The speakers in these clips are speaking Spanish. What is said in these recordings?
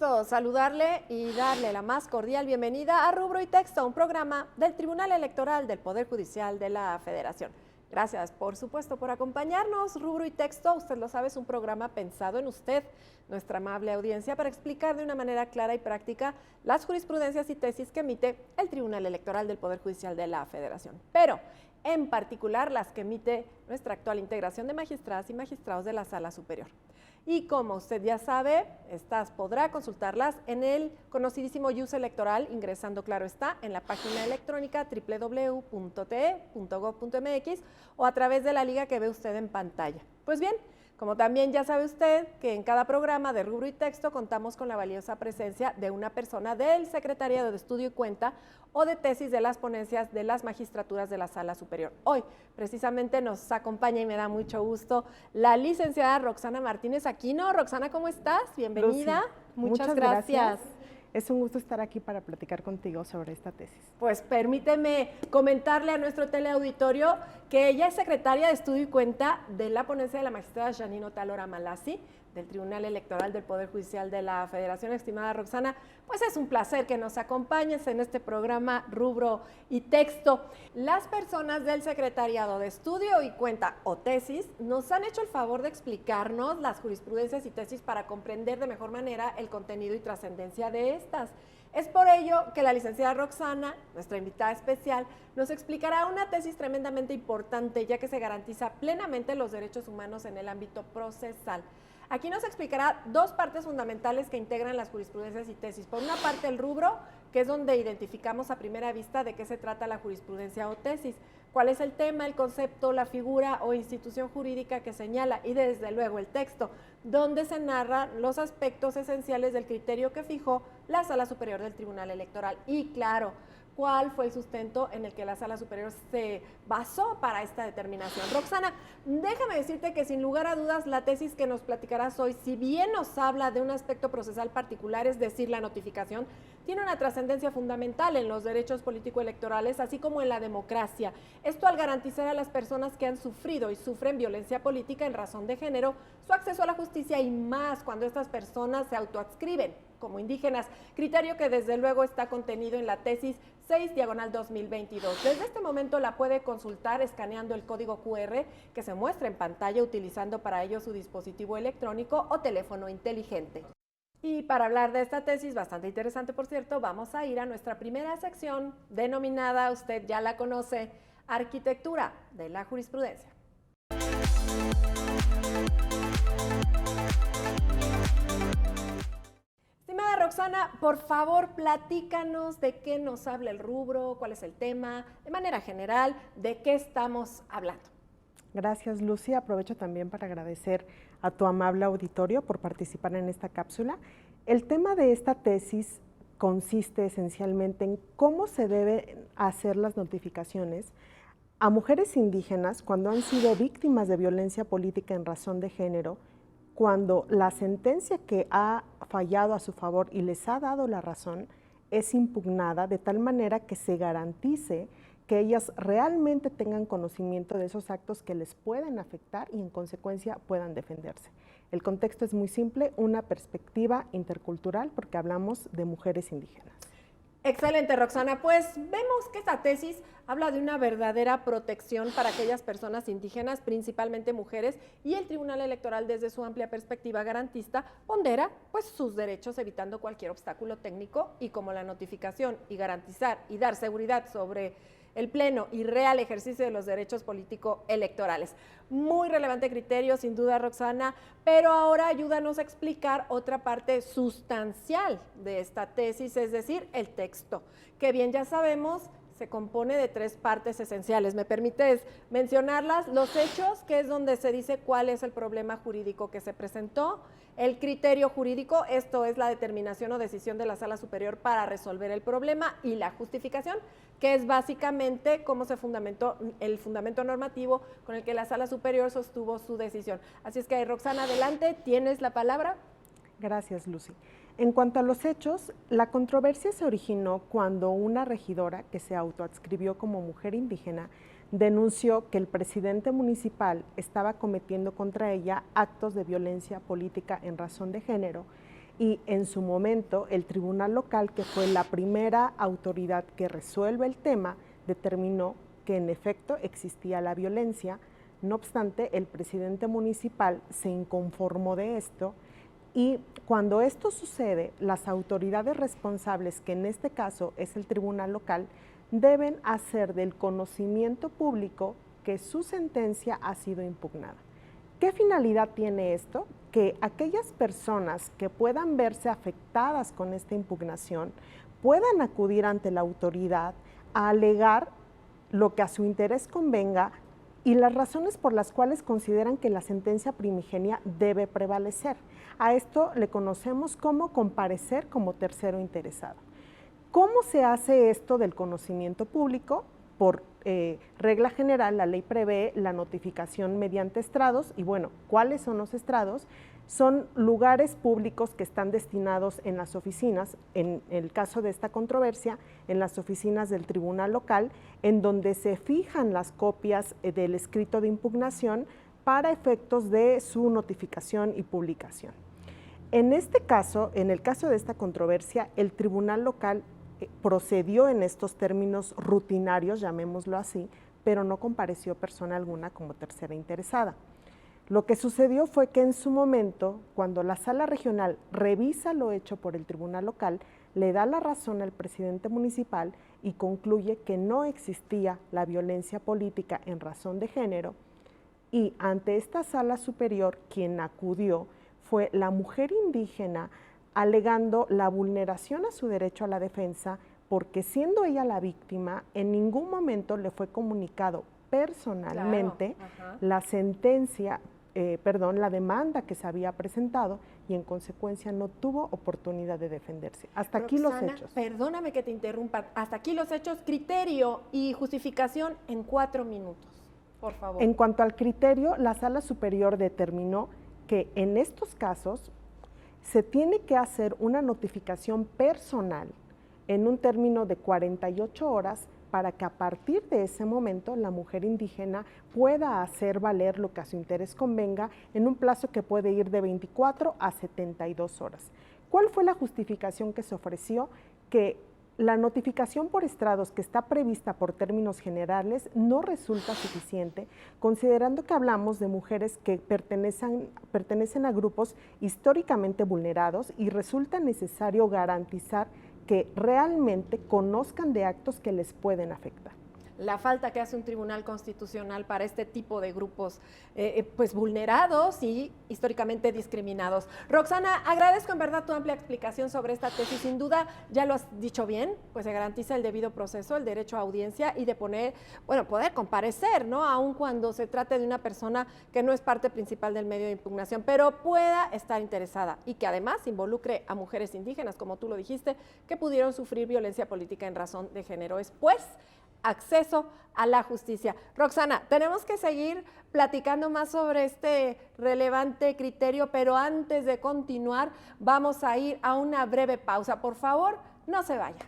gusto saludarle y darle la más cordial bienvenida a Rubro y Texto, un programa del Tribunal Electoral del Poder Judicial de la Federación. Gracias, por supuesto, por acompañarnos. Rubro y Texto, usted lo sabe, es un programa pensado en usted, nuestra amable audiencia, para explicar de una manera clara y práctica las jurisprudencias y tesis que emite el Tribunal Electoral del Poder Judicial de la Federación. Pero, en particular, las que emite nuestra actual integración de magistradas y magistrados de la Sala Superior. Y como usted ya sabe, estas podrá consultarlas en el conocidísimo IUS electoral, ingresando, claro está, en la página electrónica www.te.gov.mx o a través de la liga que ve usted en pantalla. Pues bien, como también ya sabe usted que en cada programa de Rubro y Texto contamos con la valiosa presencia de una persona del Secretariado de Estudio y Cuenta o de tesis de las ponencias de las magistraturas de la Sala Superior. Hoy precisamente nos acompaña y me da mucho gusto la licenciada Roxana Martínez Aquino. Roxana, ¿cómo estás? Bienvenida. Lucy, muchas gracias. Es un gusto estar aquí para platicar contigo sobre esta tesis. Pues permíteme comentarle a nuestro teleauditorio que ella es secretaria de Estudio y Cuenta de la ponencia de la magistrada Janine Otalora Malassi, del Tribunal Electoral del Poder Judicial de la Federación. Estimada Roxana, pues es un placer que nos acompañes en este programa Rubro y Texto. Las personas del Secretariado de Estudio y Cuenta o tesis nos han hecho el favor de explicarnos las jurisprudencias y tesis para comprender de mejor manera el contenido y trascendencia de estas. Es por ello que la licenciada Roxana, nuestra invitada especial, nos explicará una tesis tremendamente importante, ya que se garantiza plenamente los derechos humanos en el ámbito procesal. Aquí nos explicará dos partes fundamentales que integran las jurisprudencias y tesis. Por una parte, el rubro, que es donde identificamos a primera vista de qué se trata la jurisprudencia o tesis, cuál es el tema, el concepto, la figura o institución jurídica que señala, y desde luego el texto, donde se narran los aspectos esenciales del criterio que fijó la Sala Superior del Tribunal Electoral. Y claro, cuál fue el sustento en el que la Sala Superior se basó para esta determinación. Roxana, déjame decirte que sin lugar a dudas la tesis que nos platicarás hoy, si bien nos habla de un aspecto procesal particular, es decir, la notificación, tiene una trascendencia fundamental en los derechos político-electorales, así como en la democracia. Esto al garantizar a las personas que han sufrido y sufren violencia política en razón de género su acceso a la justicia, y más cuando estas personas se autoadscriben como indígenas, criterio que desde luego está contenido en la tesis 6/2022. Desde este momento la puede consultar escaneando el código QR que se muestra en pantalla, utilizando para ello su dispositivo electrónico o teléfono inteligente. Y para hablar de esta tesis, bastante interesante por cierto, vamos a ir a nuestra primera sección denominada, usted ya la conoce, Arquitectura de la Jurisprudencia. Estimada Roxana, por favor, platícanos de qué nos habla el rubro, cuál es el tema, de manera general, de qué estamos hablando. Gracias, Lucy. Aprovecho también para agradecer a tu amable auditorio por participar en esta cápsula. El tema de esta tesis consiste esencialmente en cómo se deben hacer las notificaciones a mujeres indígenas cuando han sido víctimas de violencia política en razón de género, cuando la sentencia que ha fallado a su favor y les ha dado la razón es impugnada, de tal manera que se garantice que ellas realmente tengan conocimiento de esos actos que les pueden afectar y en consecuencia puedan defenderse. El contexto es muy simple, una perspectiva intercultural, porque hablamos de mujeres indígenas. Excelente, Roxana. Pues vemos que esta tesis habla de una verdadera protección para aquellas personas indígenas, principalmente mujeres, y el Tribunal Electoral, desde su amplia perspectiva garantista, pondera pues sus derechos evitando cualquier obstáculo técnico, y como la notificación y garantizar y dar seguridad sobre el pleno y real ejercicio de los derechos político-electorales. Muy relevante criterio, sin duda, Roxana, pero ahora ayúdanos a explicar otra parte sustancial de esta tesis, es decir, el texto, que bien ya sabemos se compone de tres partes esenciales. ¿Me permites mencionarlas? Los hechos, que es donde se dice cuál es el problema jurídico que se presentó; el criterio jurídico, esto es la determinación o decisión de la Sala Superior para resolver el problema; y la justificación, que es básicamente cómo se fundamentó el fundamento normativo con el que la Sala Superior sostuvo su decisión. Así es que, Roxana, adelante, tienes la palabra. Gracias, Lucy. En cuanto a los hechos, la controversia se originó cuando una regidora que se autoadscribió como mujer indígena denunció que el presidente municipal estaba cometiendo contra ella actos de violencia política en razón de género y en su momento el tribunal local, que fue la primera autoridad que resuelve el tema, determinó que en efecto existía la violencia. No obstante, el presidente municipal se inconformó de esto y cuando esto sucede, las autoridades responsables, que en este caso es el tribunal local, deben hacer del conocimiento público que su sentencia ha sido impugnada. ¿Qué finalidad tiene esto? Que aquellas personas que puedan verse afectadas con esta impugnación puedan acudir ante la autoridad a alegar lo que a su interés convenga y las razones por las cuales consideran que la sentencia primigenia debe prevalecer. A esto le conocemos como comparecer como tercero interesado. ¿Cómo se hace esto del conocimiento público? Por regla general, la ley prevé la notificación mediante estrados y bueno, ¿cuáles son los estrados? Son lugares públicos que están destinados en las oficinas, en el caso de esta controversia, en las oficinas del tribunal local, en donde se fijan las copias del escrito de impugnación para efectos de su notificación y publicación. En este caso, en el caso de esta controversia, el tribunal local procedió en estos términos rutinarios, llamémoslo así, pero no compareció persona alguna como tercera interesada. Lo que sucedió fue que en su momento, cuando la sala regional revisa lo hecho por el tribunal local, le da la razón al presidente municipal y concluye que no existía la violencia política en razón de género, y ante esta sala superior quien acudió fue la mujer indígena, alegando la vulneración a su derecho a la defensa, porque siendo ella la víctima, en ningún momento le fue comunicado personalmente la sentencia, la demanda que se había presentado y en consecuencia no tuvo oportunidad de defenderse. Hasta aquí los hechos. Perdóname que te interrumpa, hasta aquí los hechos, criterio y justificación en 4 minutos, por favor. En cuanto al criterio, la Sala Superior determinó que en estos casos se tiene que hacer una notificación personal en un término de 48 horas para que a partir de ese momento la mujer indígena pueda hacer valer lo que a su interés convenga en un plazo que puede ir de 24 a 72 horas. ¿Cuál fue la justificación que se ofreció? Que la notificación por estrados que está prevista por términos generales no resulta suficiente, considerando que hablamos de mujeres que pertenecen a grupos históricamente vulnerados y resulta necesario garantizar que realmente conozcan de actos que les pueden afectar. La falta que hace un tribunal constitucional para este tipo de grupos pues vulnerados y históricamente discriminados. Roxana, agradezco en verdad tu amplia explicación sobre esta tesis. Sin duda, ya lo has dicho bien, pues se garantiza el debido proceso, el derecho a audiencia y de poder comparecer, ¿no? Aun cuando se trate de una persona que no es parte principal del medio de impugnación, pero pueda estar interesada y que además involucre a mujeres indígenas, como tú lo dijiste, que pudieron sufrir violencia política en razón de género. Es pues acceso a la justicia. Roxana, tenemos que seguir platicando más sobre este relevante criterio, pero antes de continuar vamos a ir a una breve pausa. Por favor, no se vaya.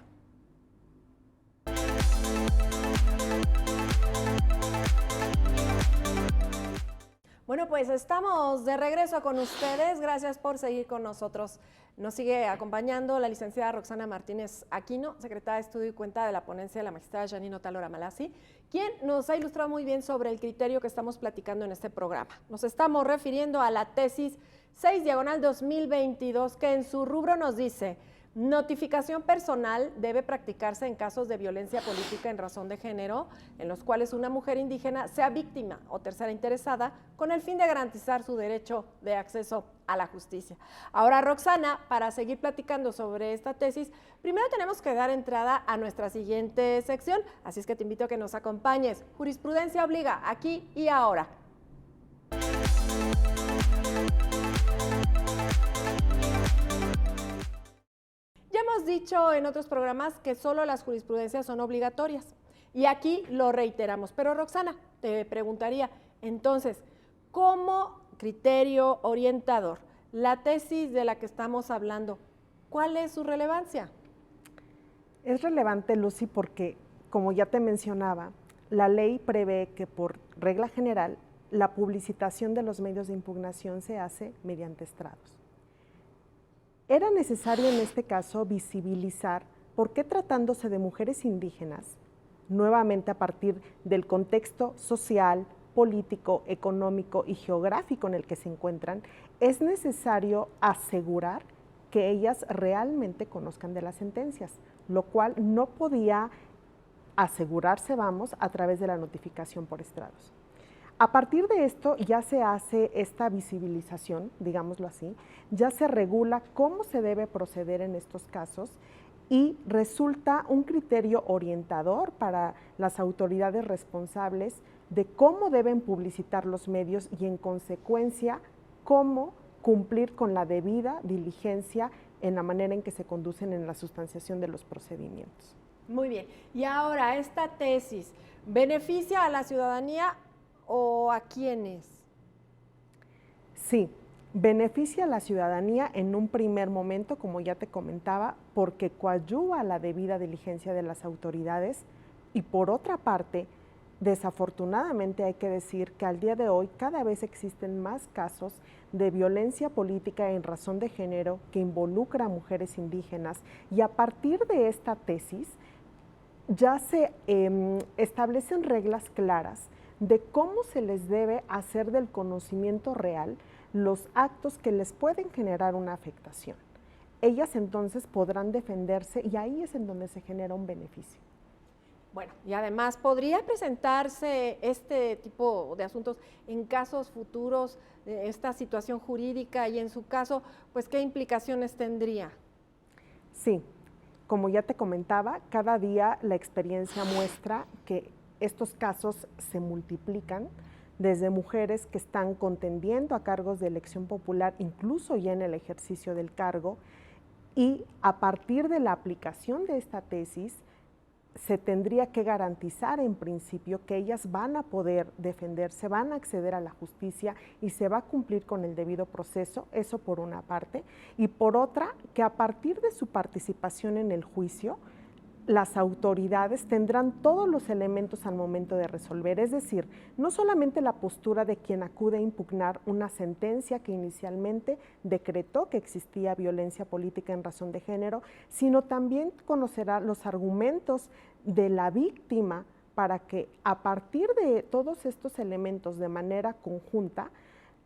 Bueno, pues estamos de regreso con ustedes. Gracias por seguir con nosotros. Nos sigue acompañando la licenciada Roxana Martínez Aquino, secretaria de Estudio y Cuenta de la ponencia de la magistrada Janine Otalora Malassi, quien nos ha ilustrado muy bien sobre el criterio que estamos platicando en este programa. Nos estamos refiriendo a la tesis 6/2022, que en su rubro nos dice: notificación personal debe practicarse en casos de violencia política en razón de género, en los cuales una mujer indígena sea víctima o tercera interesada, con el fin de garantizar su derecho de acceso a la justicia. Ahora, Roxana, para seguir platicando sobre esta tesis, primero tenemos que dar entrada a nuestra siguiente sección, así es que te invito a que nos acompañes. Jurisprudencia obliga, aquí y ahora. Ya hemos dicho en otros programas que solo las jurisprudencias son obligatorias y aquí lo reiteramos. Pero Roxana, te preguntaría, entonces, ¿cómo criterio orientador la tesis de la que estamos hablando, cuál es su relevancia? Es relevante, Lucy, porque, como ya te mencionaba, la ley prevé que por regla general la publicitación de los medios de impugnación se hace mediante estrados. Era necesario en este caso visibilizar por qué tratándose de mujeres indígenas, nuevamente a partir del contexto social, político, económico y geográfico en el que se encuentran, es necesario asegurar que ellas realmente conozcan de las sentencias, lo cual no podía asegurarse, vamos, a través de la notificación por estrados. A partir de esto ya se hace esta visibilización, digámoslo así, ya se regula cómo se debe proceder en estos casos y resulta un criterio orientador para las autoridades responsables de cómo deben publicitar los medios y en consecuencia cómo cumplir con la debida diligencia en la manera en que se conducen en la sustanciación de los procedimientos. Muy bien. Y ahora, esta tesis, ¿beneficia a la ciudadanía o a quiénes? Sí, beneficia a la ciudadanía en un primer momento, como ya te comentaba, porque coadyuva a la debida diligencia de las autoridades y por otra parte, desafortunadamente hay que decir que al día de hoy cada vez existen más casos de violencia política en razón de género que involucra a mujeres indígenas y a partir de esta tesis ya se establecen reglas claras de cómo se les debe hacer del conocimiento real los actos que les pueden generar una afectación. Ellas entonces podrán defenderse y ahí es en donde se genera un beneficio. Bueno, y además, ¿podría presentarse este tipo de asuntos en casos futuros, esta situación jurídica y en su caso, pues, qué implicaciones tendría? Sí, como ya te comentaba, cada día la experiencia muestra que estos casos se multiplican desde mujeres que están contendiendo a cargos de elección popular, incluso ya en el ejercicio del cargo, y a partir de la aplicación de esta tesis, se tendría que garantizar en principio que ellas van a poder defenderse, van a acceder a la justicia y se va a cumplir con el debido proceso, eso por una parte, y por otra, que a partir de su participación en el juicio, las autoridades tendrán todos los elementos al momento de resolver, es decir, no solamente la postura de quien acude a impugnar una sentencia que inicialmente decretó que existía violencia política en razón de género, sino también conocerá los argumentos de la víctima para que a partir de todos estos elementos de manera conjunta,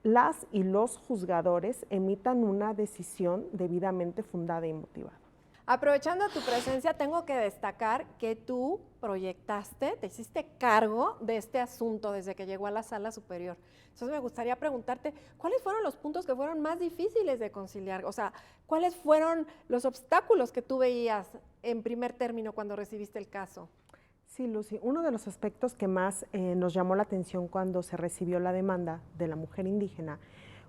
las y los juzgadores emitan una decisión debidamente fundada y motivada. Aprovechando tu presencia, tengo que destacar que tú proyectaste, te hiciste cargo de este asunto desde que llegó a la sala superior. Entonces me gustaría preguntarte, ¿cuáles fueron los puntos que fueron más difíciles de conciliar? O sea, ¿cuáles fueron los obstáculos que tú veías en primer término cuando recibiste el caso? Sí, Lucy, uno de los aspectos que más nos llamó la atención cuando se recibió la demanda de la mujer indígena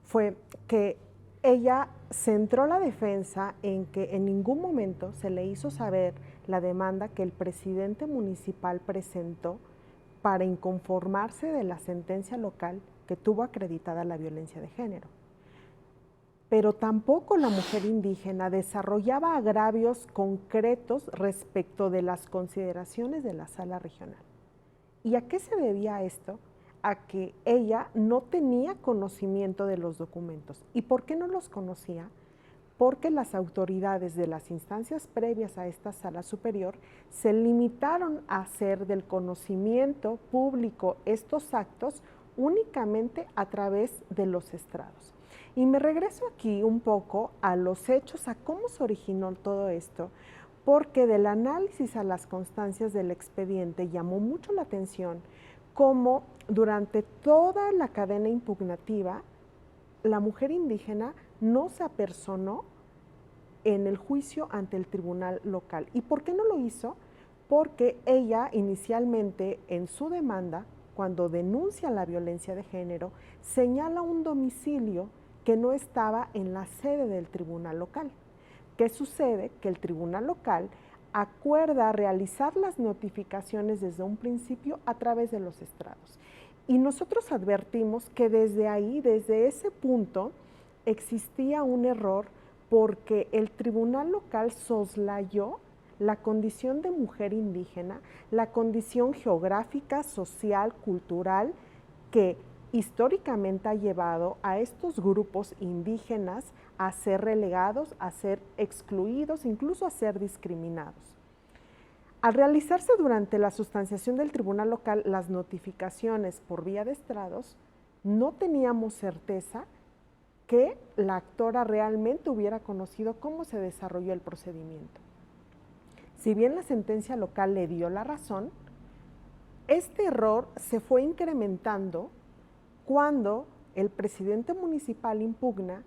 fue que ella centró la defensa en que en ningún momento se le hizo saber la demanda que el presidente municipal presentó para inconformarse de la sentencia local que tuvo acreditada la violencia de género. Pero tampoco la mujer indígena desarrollaba agravios concretos respecto de las consideraciones de la sala regional. ¿Y a qué se debía esto? A que ella no tenía conocimiento de los documentos. ¿Y por qué no los conocía? Porque las autoridades de las instancias previas a esta sala superior se limitaron a hacer del conocimiento público estos actos únicamente a través de los estrados. Y me regreso aquí un poco a los hechos, a cómo se originó todo esto, porque del análisis a las constancias del expediente llamó mucho la atención cómo durante toda la cadena impugnativa la mujer indígena no se apersonó en el juicio ante el tribunal local. ¿Y por qué no lo hizo? Porque ella inicialmente en su demanda, cuando denuncia la violencia de género, señala un domicilio que no estaba en la sede del tribunal local. ¿Qué sucede? Que el tribunal local acuerda realizar las notificaciones desde un principio a través de los estrados. Y nosotros advertimos que desde ahí, desde ese punto, existía un error porque el tribunal local soslayó la condición de mujer indígena, la condición geográfica, social, cultural, que históricamente ha llevado a estos grupos indígenas a ser relegados, a ser excluidos, incluso a ser discriminados. Al realizarse durante la sustanciación del tribunal local las notificaciones por vía de estrados, no teníamos certeza que la actora realmente hubiera conocido cómo se desarrolló el procedimiento. Si bien la sentencia local le dio la razón, este error se fue incrementando cuando el presidente municipal impugna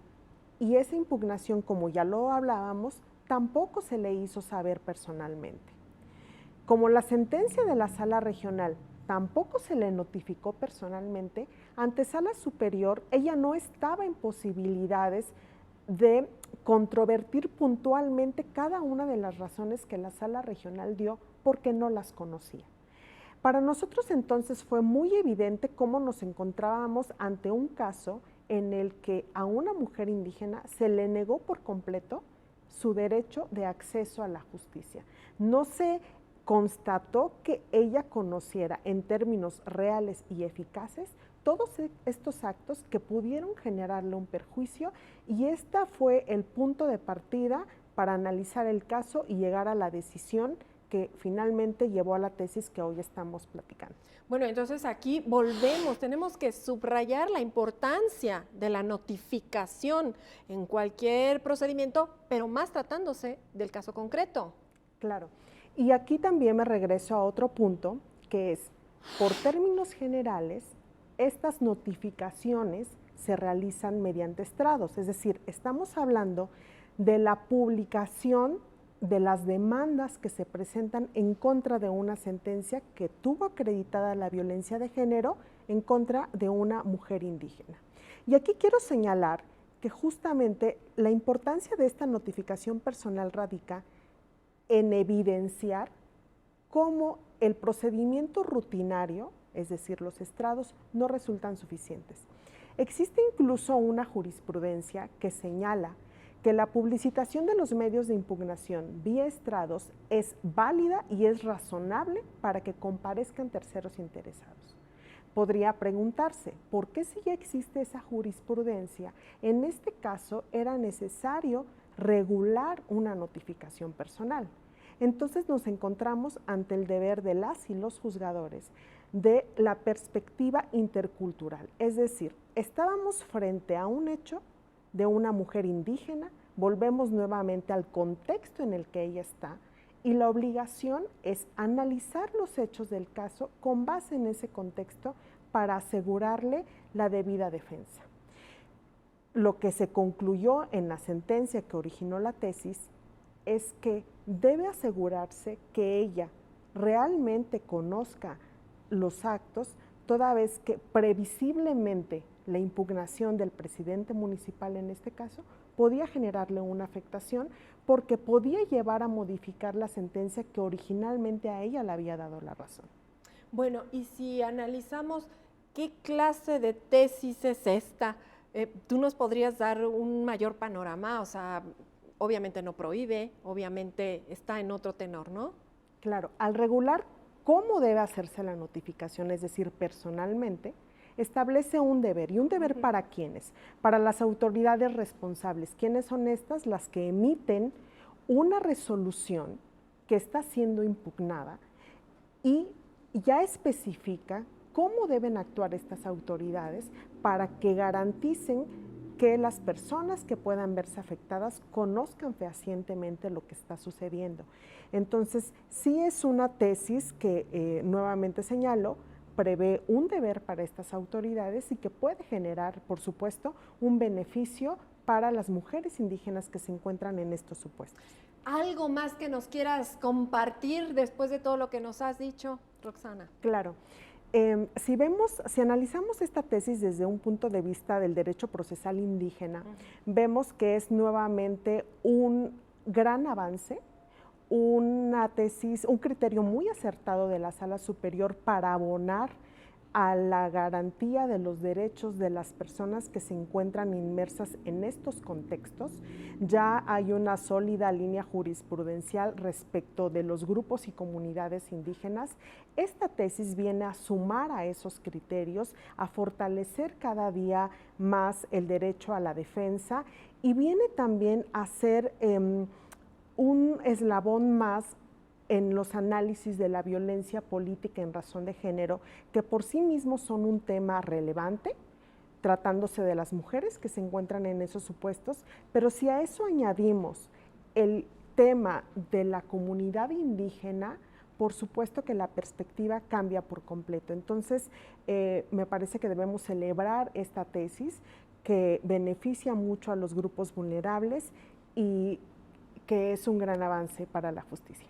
y esa impugnación, como ya lo hablábamos, tampoco se le hizo saber personalmente. Como la sentencia de la sala regional tampoco se le notificó personalmente, ante sala superior ella no estaba en posibilidades de controvertir puntualmente cada una de las razones que la sala regional dio porque no las conocía. Para nosotros entonces fue muy evidente cómo nos encontrábamos ante un caso en el que a una mujer indígena se le negó por completo su derecho de acceso a la justicia. No se constató que ella conociera en términos reales y eficaces todos estos actos que pudieron generarle un perjuicio, y este fue el punto de partida para analizar el caso y llegar a la decisión que finalmente llevó a la tesis que hoy estamos platicando. Bueno, entonces aquí volvemos, tenemos que subrayar la importancia de la notificación en cualquier procedimiento, pero más tratándose del caso concreto. Claro. Y aquí también me regreso a otro punto, que es, por términos generales, estas notificaciones se realizan mediante estrados, es decir, estamos hablando de la publicación de las demandas que se presentan en contra de una sentencia que tuvo acreditada la violencia de género en contra de una mujer indígena. Y aquí quiero señalar que justamente la importancia de esta notificación personal radica en evidenciar cómo el procedimiento rutinario, es decir, los estrados, no resultan suficientes. Existe incluso una jurisprudencia que señala que la publicitación de los medios de impugnación vía estrados es válida y es razonable para que comparezcan terceros interesados. Podría preguntarse, ¿por qué si ya existe esa jurisprudencia? En este caso era necesario regular una notificación personal. Entonces nos encontramos ante el deber de las y los juzgadores de la perspectiva intercultural, es decir, estábamos frente a un hecho de una mujer indígena, volvemos nuevamente al contexto en el que ella está, y la obligación es analizar los hechos del caso con base en ese contexto para asegurarle la debida defensa. Lo que se concluyó en la sentencia que originó la tesis es que debe asegurarse que ella realmente conozca los actos, toda vez que previsiblemente la impugnación del presidente municipal en este caso podía generarle una afectación porque podía llevar a modificar la sentencia que originalmente a ella le había dado la razón. Bueno, y si analizamos qué clase de tesis es esta, ¿tú nos podrías dar un mayor panorama? O sea, obviamente no prohíbe, obviamente está en otro tenor, ¿no? Claro, al regular cómo debe hacerse la notificación, es decir, personalmente, establece un deber. ¿Y un deber para quiénes? Para las autoridades responsables. ¿Quiénes son estas? Las que emiten una resolución que está siendo impugnada y ya especifica cómo deben actuar estas autoridades para que garanticen que las personas que puedan verse afectadas conozcan fehacientemente lo que está sucediendo. Entonces, sí es una tesis que, nuevamente señalo, prevé un deber para estas autoridades y que puede generar, por supuesto, un beneficio para las mujeres indígenas que se encuentran en estos supuestos. ¿Algo más que nos quieras compartir después de todo lo que nos has dicho, Roxana? Claro. Si analizamos esta tesis desde un punto de vista del derecho procesal indígena, vemos que es nuevamente un gran avance, una tesis, un criterio muy acertado de la Sala Superior para abonar a la garantía de los derechos de las personas que se encuentran inmersas en estos contextos. Ya hay una sólida línea jurisprudencial respecto de los grupos y comunidades indígenas. Esta tesis viene a sumar a esos criterios, a fortalecer cada día más el derecho a la defensa y viene también a ser un eslabón más en los análisis de la violencia política en razón de género, que por sí mismos son un tema relevante, tratándose de las mujeres que se encuentran en esos supuestos, pero si a eso añadimos el tema de la comunidad indígena, por supuesto que la perspectiva cambia por completo. Entonces, me parece que debemos celebrar esta tesis que beneficia mucho a los grupos vulnerables y que es un gran avance para la justicia.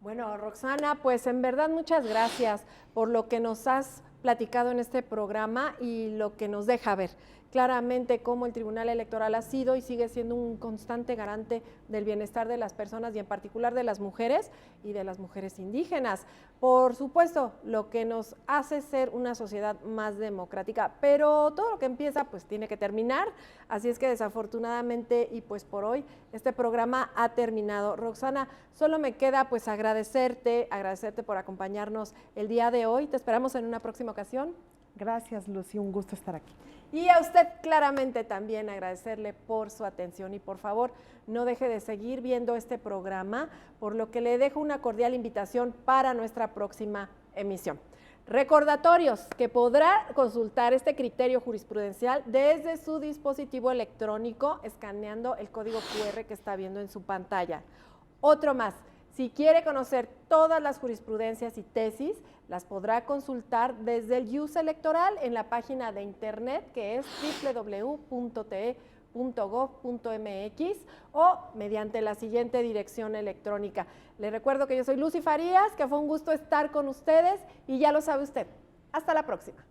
Bueno, Roxana, pues en verdad muchas gracias por lo que nos has platicado en este programa y lo que nos deja ver claramente cómo el Tribunal Electoral ha sido y sigue siendo un constante garante del bienestar de las personas y en particular de las mujeres y de las mujeres indígenas. Por supuesto, lo que nos hace ser una sociedad más democrática, pero todo lo que empieza pues tiene que terminar, así es que desafortunadamente y pues por hoy este programa ha terminado. Roxana, solo me queda pues agradecerte por acompañarnos el día de hoy. Te esperamos en una próxima ocasión. Gracias, Lucy, un gusto estar aquí. Y a usted claramente también agradecerle por su atención y por favor no deje de seguir viendo este programa, por lo que le dejo una cordial invitación para nuestra próxima emisión. Recordatorios que podrá consultar este criterio jurisprudencial desde su dispositivo electrónico escaneando el código QR que está viendo en su pantalla. Otro más. Si quiere conocer todas las jurisprudencias y tesis, las podrá consultar desde el IUS electoral en la página de internet que es www.te.gov.mx o mediante la siguiente dirección electrónica. Le recuerdo que yo soy Lucy Farías, que fue un gusto estar con ustedes y ya lo sabe usted. Hasta la próxima.